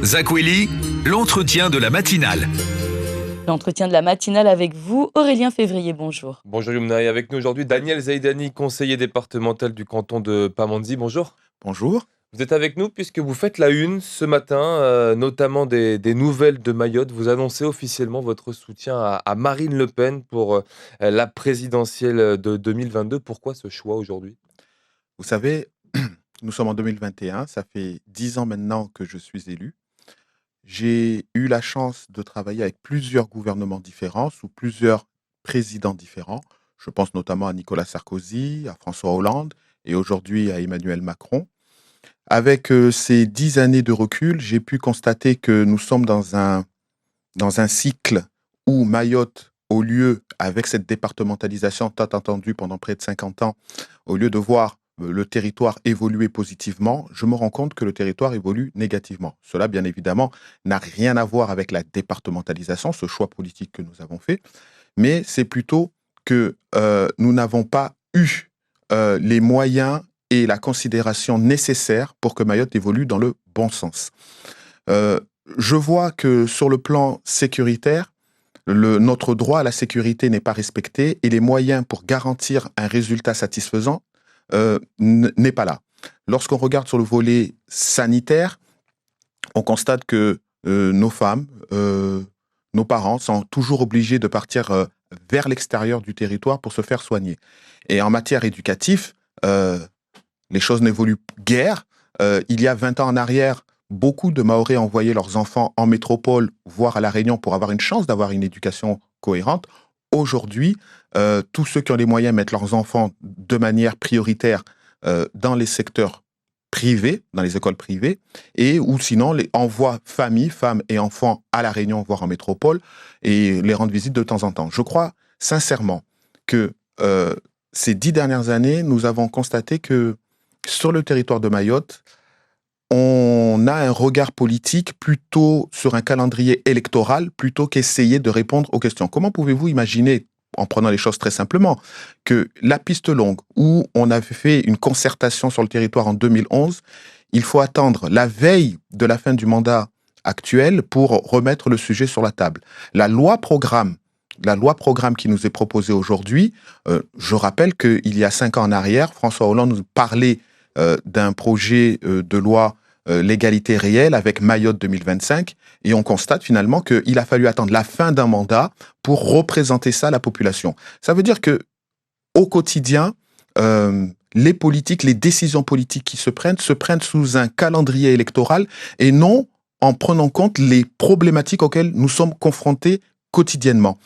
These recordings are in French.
Zach Welly, l'entretien de la matinale. L'entretien de la matinale avec vous, Aurélien Février, bonjour. Bonjour Youmna, et avec nous aujourd'hui Daniel Zaidani, conseiller départemental du canton de Pamandzi. Bonjour. Bonjour. Vous êtes avec nous puisque vous faites la une ce matin, notamment des nouvelles de Mayotte. Vous annoncez officiellement votre soutien à Marine Le Pen pour la présidentielle de 2022. Pourquoi ce choix aujourd'hui ? Vous savez, nous sommes en 2021, ça fait 10 ans maintenant que je suis élu. J'ai eu la chance de travailler avec plusieurs gouvernements différents, sous plusieurs présidents différents. Je pense notamment à Nicolas Sarkozy, à François Hollande et aujourd'hui à Emmanuel Macron. Avec ces 10 années de recul, j'ai pu constater que nous sommes dans un cycle où Mayotte, au lieu, avec cette départementalisation tant attendue pendant près de 50 ans, au lieu de voir le territoire évoluer positivement, je me rends compte que le territoire évolue négativement. Cela, bien évidemment, n'a rien à voir avec la départementalisation, ce choix politique que nous avons fait, mais c'est plutôt que nous n'avons pas eu les moyens et la considération nécessaire pour que Mayotte évolue dans le bon sens. Je vois que sur le plan sécuritaire, notre droit à la sécurité n'est pas respecté et les moyens pour garantir un résultat satisfaisant n'est pas là. Lorsqu'on regarde sur le volet sanitaire, on constate que nos femmes, nos parents sont toujours obligés de partir vers l'extérieur du territoire pour se faire soigner. Et en matière éducative, les choses n'évoluent guère. Il y a 20 ans en arrière, beaucoup de Mahorais envoyaient leurs enfants en métropole, voire à La Réunion, pour avoir une chance d'avoir une éducation cohérente. Aujourd'hui, tous ceux qui ont les moyens mettent leurs enfants de manière prioritaire dans les secteurs privés, dans les écoles privées, et ou sinon les envoient familles, femmes et enfants à La Réunion, voire en métropole, et les rendent visite de temps en temps. Je crois sincèrement que ces 10 dernières années, nous avons constaté que sur le territoire de Mayotte, on a un regard politique plutôt sur un calendrier électoral plutôt qu'essayer de répondre aux questions. Comment pouvez-vous imaginer, en prenant les choses très simplement, que la piste longue, où on avait fait une concertation sur le territoire en 2011, il faut attendre la veille de la fin du mandat actuel pour remettre le sujet sur la table. La loi programme qui nous est proposée aujourd'hui, je rappelle qu'il y a 5 ans en arrière, François Hollande nous parlait d'un projet de loi l'égalité réelle avec Mayotte 2025 et on constate finalement qu'il a fallu attendre la fin d'un mandat pour représenter ça à la population. Ça veut dire que au quotidien, les politiques, les décisions politiques qui se prennent sous un calendrier électoral et non en prenant compte les problématiques auxquelles nous sommes confrontés quotidiennement.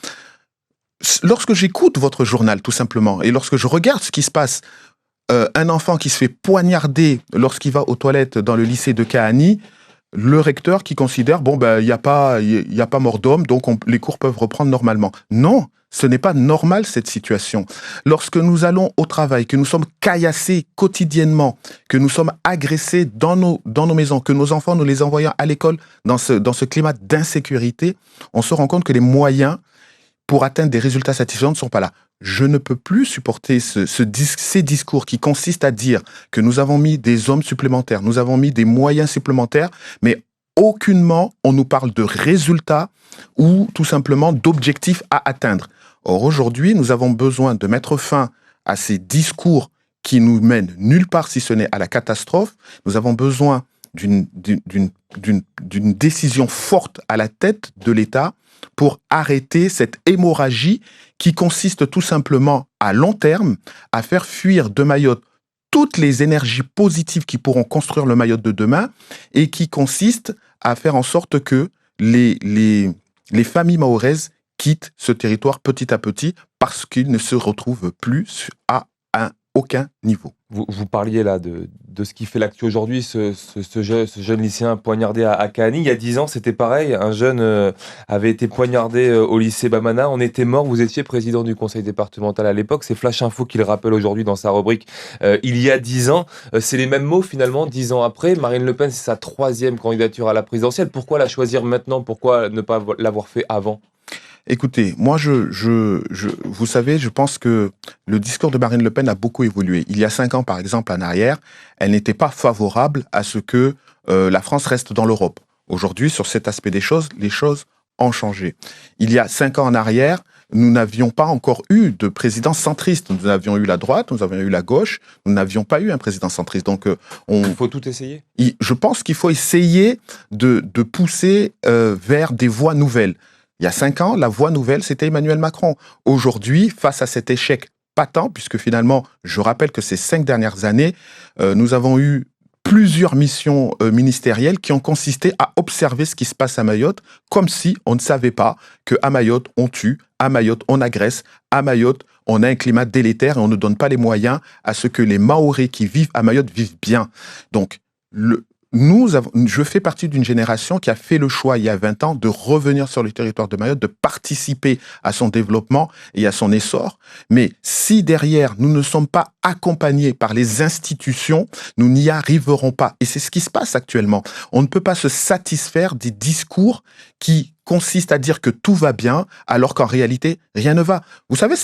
Lorsque j'écoute votre journal tout simplement et lorsque je regarde ce qui se passe, un enfant qui se fait poignarder lorsqu'il va aux toilettes dans le lycée de Kahani, le recteur qui considère, il n'y a pas mort d'homme, donc les cours peuvent reprendre normalement. Non, ce n'est pas normal cette situation. Lorsque nous allons au travail, que nous sommes caillassés quotidiennement, que nous sommes agressés dans nos maisons, que nos enfants, nous les envoyons à l'école dans ce climat d'insécurité, on se rend compte que les moyens pour atteindre des résultats satisfaisants ne sont pas là. Je ne peux plus supporter ces discours qui consistent à dire que nous avons mis des hommes supplémentaires, nous avons mis des moyens supplémentaires, mais aucunement on nous parle de résultats ou tout simplement d'objectifs à atteindre. Or aujourd'hui, nous avons besoin de mettre fin à ces discours qui nous mènent nulle part si ce n'est à la catastrophe. Nous avons besoin d'une décision forte à la tête de l'État pour arrêter cette hémorragie qui consiste tout simplement à long terme à faire fuir de Mayotte toutes les énergies positives qui pourront construire le Mayotte de demain et qui consiste à faire en sorte que les familles mahoraises quittent ce territoire petit à petit parce qu'ils ne se retrouvent plus à aucun niveau. Vous parliez là de ce qui fait l'actu aujourd'hui, ce jeune lycéen poignardé à Kahani. Il y a 10 ans, c'était pareil. Un jeune avait été poignardé au lycée Bamana. On était mort. Vous étiez président du conseil départemental à l'époque. C'est Flash Info qui le rappelle aujourd'hui dans sa rubrique il y a 10 ans. C'est les mêmes mots finalement, 10 ans après. Marine Le Pen, c'est sa 3e candidature à la présidentielle. Pourquoi la choisir maintenant ? Pourquoi ne pas l'avoir fait avant ? Écoutez, moi, vous savez, je pense que le discours de Marine Le Pen a beaucoup évolué. Il y a 5 ans, par exemple, en arrière, elle n'était pas favorable à ce que la France reste dans l'Europe. Aujourd'hui, sur cet aspect des choses, les choses ont changé. Il y a 5 ans en arrière, nous n'avions pas encore eu de président centriste. Nous avions eu la droite, nous avions eu la gauche, nous n'avions pas eu un président centriste. Donc, Il faut tout essayer. je pense qu'il faut essayer de pousser vers des voies nouvelles. Il y a 5 ans, la voie nouvelle, c'était Emmanuel Macron. Aujourd'hui, face à cet échec patent, puisque finalement, je rappelle que ces 5 dernières années, nous avons eu plusieurs missions ministérielles qui ont consisté à observer ce qui se passe à Mayotte, comme si on ne savait pas qu'à Mayotte, on tue, à Mayotte, on agresse, à Mayotte, on a un climat délétère et on ne donne pas les moyens à ce que les Mahorais qui vivent à Mayotte vivent bien. Donc, je fais partie d'une génération qui a fait le choix il y a 20 ans de revenir sur le territoire de Mayotte, de participer à son développement et à son essor. Mais si derrière, nous ne sommes pas accompagnés par les institutions, nous n'y arriverons pas. Et c'est ce qui se passe actuellement. On ne peut pas se satisfaire des discours qui consistent à dire que tout va bien, alors qu'en réalité, rien ne va. Vous savez,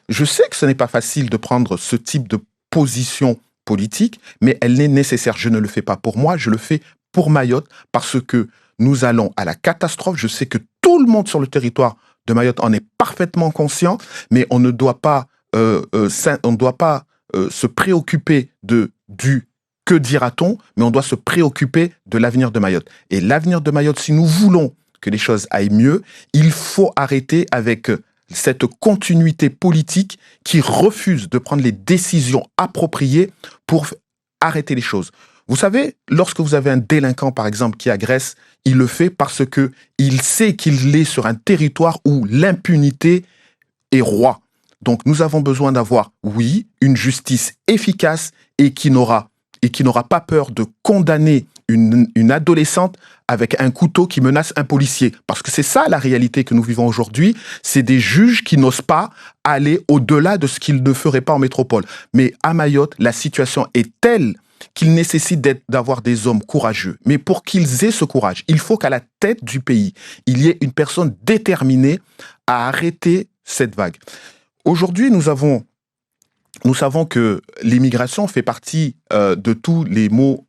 je sais que ce n'est pas facile de prendre ce type de position politique, mais elle est nécessaire. Je ne le fais pas pour moi, je le fais pour Mayotte, parce que nous allons à la catastrophe. Je sais que tout le monde sur le territoire de Mayotte en est parfaitement conscient, mais on ne doit pas, se préoccuper du que dira-t-on, mais on doit se préoccuper de l'avenir de Mayotte. Et l'avenir de Mayotte, si nous voulons que les choses aillent mieux, il faut arrêter avec cette continuité politique qui refuse de prendre les décisions appropriées pour arrêter les choses. Vous savez, lorsque vous avez un délinquant, par exemple, qui agresse, il le fait parce que il sait qu'il est sur un territoire où l'impunité est roi. Donc, nous avons besoin d'avoir, oui, une justice efficace et qui n'aura pas peur de condamner une adolescente avec un couteau qui menace un policier. Parce que c'est ça la réalité que nous vivons aujourd'hui. C'est des juges qui n'osent pas aller au-delà de ce qu'ils ne feraient pas en métropole. Mais à Mayotte, la situation est telle qu'il nécessite d'avoir des hommes courageux. Mais pour qu'ils aient ce courage, il faut qu'à la tête du pays, il y ait une personne déterminée à arrêter cette vague. Aujourd'hui, nous savons que l'immigration fait partie de tous les maux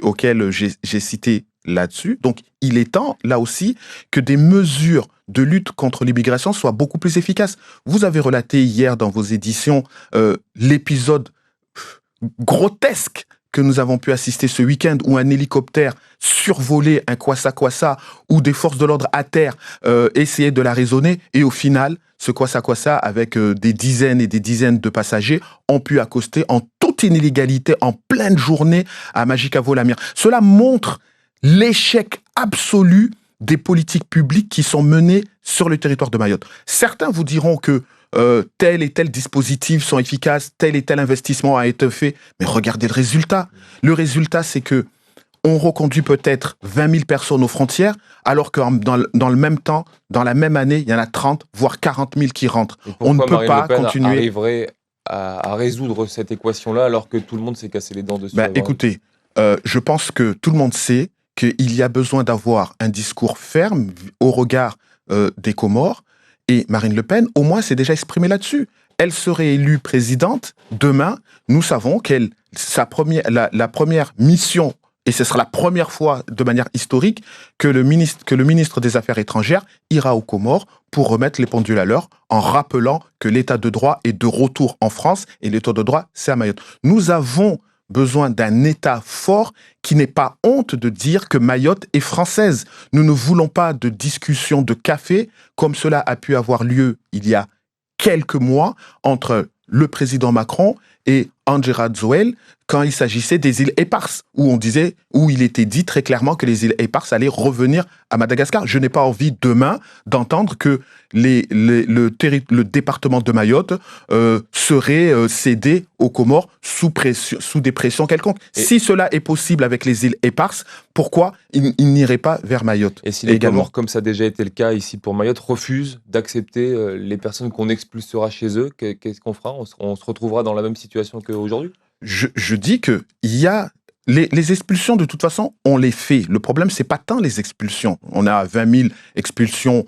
auxquels j'ai cité là-dessus. Donc, il est temps, là aussi, que des mesures de lutte contre l'immigration soient beaucoup plus efficaces. Vous avez relaté hier dans vos éditions l'épisode grotesque que nous avons pu assister ce week-end où un hélicoptère survolait un kwassa-kwassa, où des forces de l'ordre à terre essayaient de la raisonner, et au final, ce kwassa-kwassa, avec des dizaines et des dizaines de passagers, ont pu accoster en toute inégalité, en pleine journée, à Majicavo-Lamir. Cela montre l'échec absolu des politiques publiques qui sont menées sur le territoire de Mayotte. Certains vous diront que tel et tel dispositif sont efficaces, tel et tel investissement a été fait, mais regardez le résultat. Le résultat, c'est que on reconduit peut-être 20 000 personnes aux frontières, alors que dans le même temps, dans la même année, il y en a 30, voire 40 000 qui rentrent. On ne peut Marine pas Le Pen continuer. Arriverait à résoudre cette équation-là alors que tout le monde s'est cassé les dents dessus. Écoutez, je pense que tout le monde sait qu'il y a besoin d'avoir un discours ferme au regard des Comores, et Marine Le Pen, au moins, s'est déjà exprimée là-dessus. Elle serait élue présidente demain. Nous savons la première mission, et ce sera la première fois de manière historique que le ministre des Affaires étrangères ira aux Comores pour remettre les pendules à l'heure, en rappelant que l'état de droit est de retour en France et l'état de droit, c'est à Mayotte. Nous avons besoin d'un État fort qui n'ait pas honte de dire que Mayotte est française. Nous ne voulons pas de discussion de café comme cela a pu avoir lieu il y a quelques mois entre le président Macron et Andjera Zoel quand il s'agissait des îles Éparses, où il était dit très clairement que les îles Éparses allaient revenir à Madagascar. Je n'ai pas envie demain d'entendre que le département de Mayotte serait cédé aux Comores sous des pressions quelconques. Si cela est possible avec les îles Éparses, pourquoi il n'irait pas vers Mayotte? Et si les Comores, comme ça a déjà été le cas ici pour Mayotte, refusent d'accepter les personnes qu'on expulsera chez eux, qu'est-ce qu'on fera? On se retrouvera dans la même situation qu'aujourd'hui? Je dis que il y a les expulsions, de toute façon, on les fait. Le problème, c'est pas tant les expulsions. On a 20 000 expulsions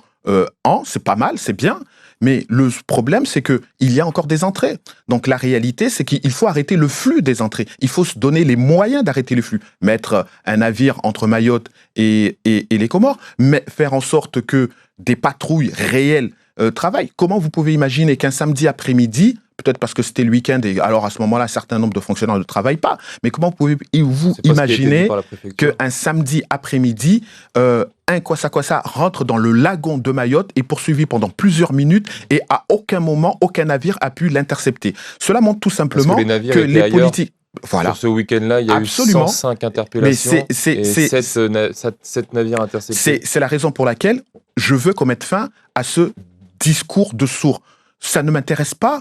c'est pas mal, c'est bien. Mais le problème, c'est qu'il y a encore des entrées. Donc la réalité, c'est qu'il faut arrêter le flux des entrées. Il faut se donner les moyens d'arrêter le flux. Mettre un navire entre Mayotte et les Comores, mais faire en sorte que des patrouilles réelles travaillent. Comment vous pouvez imaginer qu'un samedi après-midi, peut-être parce que c'était le week-end, et alors à ce moment-là, un certain nombre de fonctionnaires ne travaillent pas, mais comment pouvez-vous imaginer qu'un samedi après-midi, un Kwassa rentre dans le lagon de Mayotte et poursuivi pendant plusieurs minutes et à aucun moment, aucun navire a pu l'intercepter. Cela montre tout simplement que les politiques... Voilà. Sur ce week-end-là, il y a eu 105 interpellations et 7 navires interceptés. C'est la raison pour laquelle je veux qu'on mette fin à ce discours de sourds. Ça ne m'intéresse pas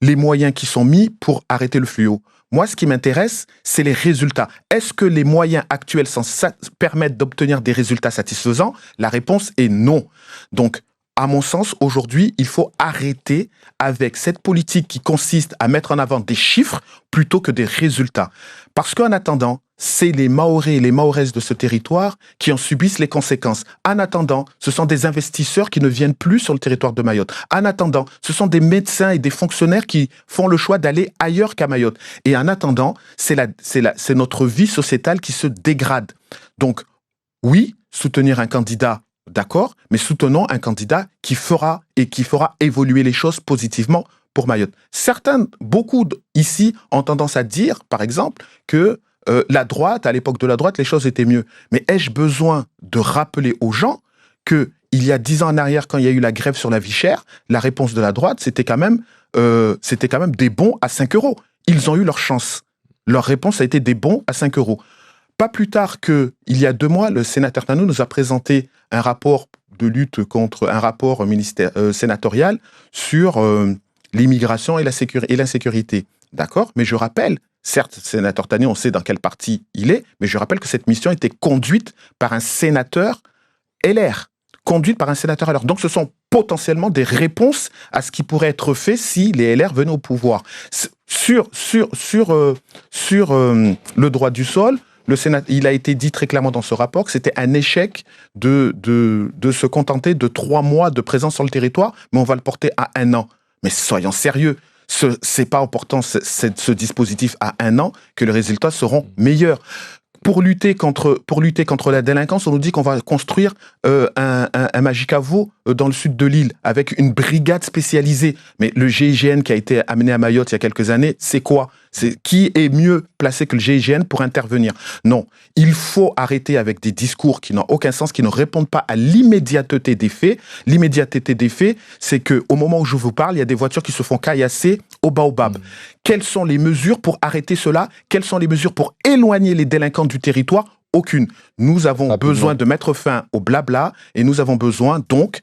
les moyens qui sont mis pour arrêter le fluo. Moi, ce qui m'intéresse, c'est les résultats. Est-ce que les moyens actuels permettent d'obtenir des résultats satisfaisants? La réponse est non. Donc, à mon sens, aujourd'hui, il faut arrêter avec cette politique qui consiste à mettre en avant des chiffres plutôt que des résultats. Parce qu'en attendant, c'est les Mahorais et les Mahoraises de ce territoire qui en subissent les conséquences. En attendant, ce sont des investisseurs qui ne viennent plus sur le territoire de Mayotte. En attendant, ce sont des médecins et des fonctionnaires qui font le choix d'aller ailleurs qu'à Mayotte. Et en attendant, c'est notre vie sociétale qui se dégrade. Donc, oui, soutenir un candidat, d'accord, mais soutenons un candidat qui fera évoluer les choses positivement pour Mayotte. Beaucoup ici ont tendance à dire, par exemple, que la droite, à l'époque de la droite, les choses étaient mieux. Mais ai-je besoin de rappeler aux gens que il y a 10 ans en arrière, quand il y a eu la grève sur la vie chère, la réponse de la droite, c'était quand même des bons à 5 euros. Ils ont eu leur chance. Leur réponse a été des bons à 5 euros. Pas plus tard qu'il y a 2 mois, le sénateur Tanou nous a présenté un rapport de lutte contre un rapport sénatorial sur l'immigration et l'insécurité. D'accord? Mais je rappelle, certes, sénateur Tanou, on sait dans quel parti il est, mais je rappelle que cette mission était conduite par un sénateur LR. Donc ce sont potentiellement des réponses à ce qui pourrait être fait si les LR venaient au pouvoir. Sur le droit du sol, le Sénat, il a été dit très clairement dans ce rapport que c'était un échec de se contenter de 3 mois de présence sur le territoire, mais on va le porter à 1 an. Mais soyons sérieux, c'est pas en portant ce dispositif à 1 an que les résultats seront meilleurs. Pour lutter contre la délinquance, on nous dit qu'on va construire un Magicavo dans le sud de l'île avec une brigade spécialisée. Mais le GIGN qui a été amené à Mayotte il y a quelques années, c'est quoi? Qui est mieux placé que le GIGN pour intervenir? Non, il faut arrêter avec des discours qui n'ont aucun sens, qui ne répondent pas à l'immédiateté des faits. L'immédiateté des faits, c'est qu'au moment où je vous parle, il y a des voitures qui se font caillasser au baobab. Quelles sont les mesures pour arrêter cela? Quelles sont les mesures pour éloigner les délinquants du territoire? Aucune. Nous avons besoin de mettre fin au blabla et nous avons besoin donc,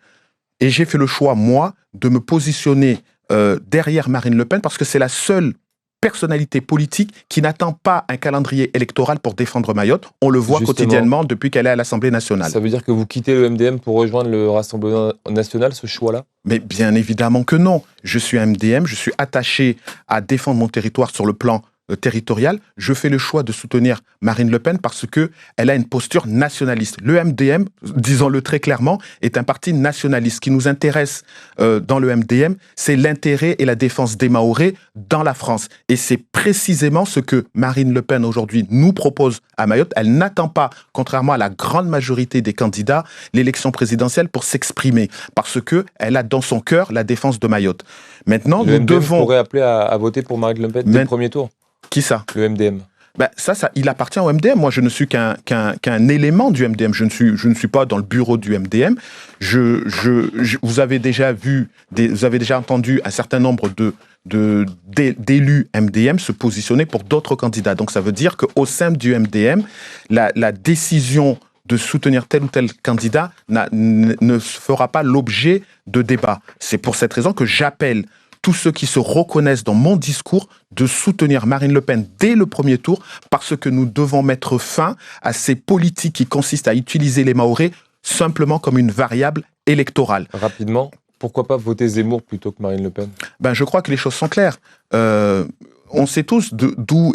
et j'ai fait le choix, moi, de me positionner derrière Marine Le Pen parce que c'est la seule personnalité politique qui n'attend pas un calendrier électoral pour défendre Mayotte. On le voit quotidiennement depuis qu'elle est à l'Assemblée nationale. Ça veut dire que vous quittez le MDM pour rejoindre le Rassemblement national, ce choix-là? Mais bien évidemment que non. Je suis un MDM, je suis attaché à défendre mon territoire sur le plan territorial. Je fais le choix de soutenir Marine Le Pen parce que elle a une posture nationaliste. Le MDM, disons-le très clairement, est un parti nationaliste. Ce qui nous intéresse dans le MDM, c'est l'intérêt et la défense des Mahorais dans la France. Et c'est précisément ce que Marine Le Pen aujourd'hui nous propose à Mayotte. Elle n'attend pas, contrairement à la grande majorité des candidats, l'élection présidentielle pour s'exprimer parce que elle a dans son cœur la défense de Mayotte. Maintenant, nous devons... pourrait appeler à voter pour Marine Le Pen dès le premier tour. Qui ça? Le MDM. Ben, ça, il appartient au MDM. Moi, je ne suis qu'un élément du MDM. Je ne suis pas dans le bureau du MDM. Vous avez déjà entendu un certain nombre d'élus MDM se positionner pour d'autres candidats. Donc, ça veut dire qu'au sein du MDM, la décision de soutenir tel ou tel candidat ne fera pas l'objet de débat. C'est pour cette raison que j'appelle tous ceux qui se reconnaissent dans mon discours de soutenir Marine Le Pen dès le premier tour parce que nous devons mettre fin à ces politiques qui consistent à utiliser les Mahorais simplement comme une variable électorale. Rapidement, pourquoi pas voter Zemmour plutôt que Marine Le Pen? Ben, je crois que les choses sont claires. On sait tous d'où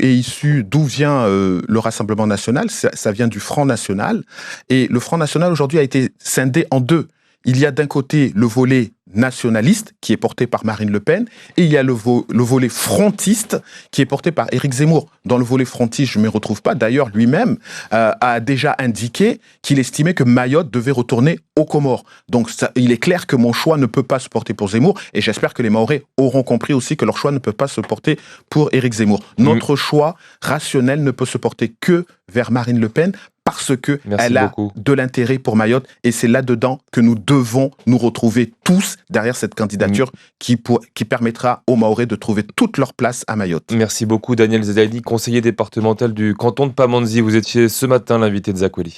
vient le Rassemblement national. Ça vient du Front National. Et le Front National aujourd'hui a été scindé en deux. Il y a d'un côté le volet nationaliste qui est porté par Marine Le Pen et il y a le volet frontiste qui est porté par Éric Zemmour. Dans le volet frontiste, je ne me retrouve pas. D'ailleurs, lui-même a déjà indiqué qu'il estimait que Mayotte devait retourner aux Comores. Donc il est clair que mon choix ne peut pas se porter pour Zemmour et j'espère que les Mahorais auront compris aussi que leur choix ne peut pas se porter pour Éric Zemmour. Notre choix rationnel ne peut se porter que vers Marine Le Pen parce qu'elle a de l'intérêt pour Mayotte et c'est là-dedans que nous devons nous retrouver tous derrière cette candidature qui permettra aux Mahorais de trouver toute leur place à Mayotte. Merci beaucoup Daniel Zedaini, conseiller départemental du canton de Pamandzi. Vous étiez ce matin l'invité de Zakweli.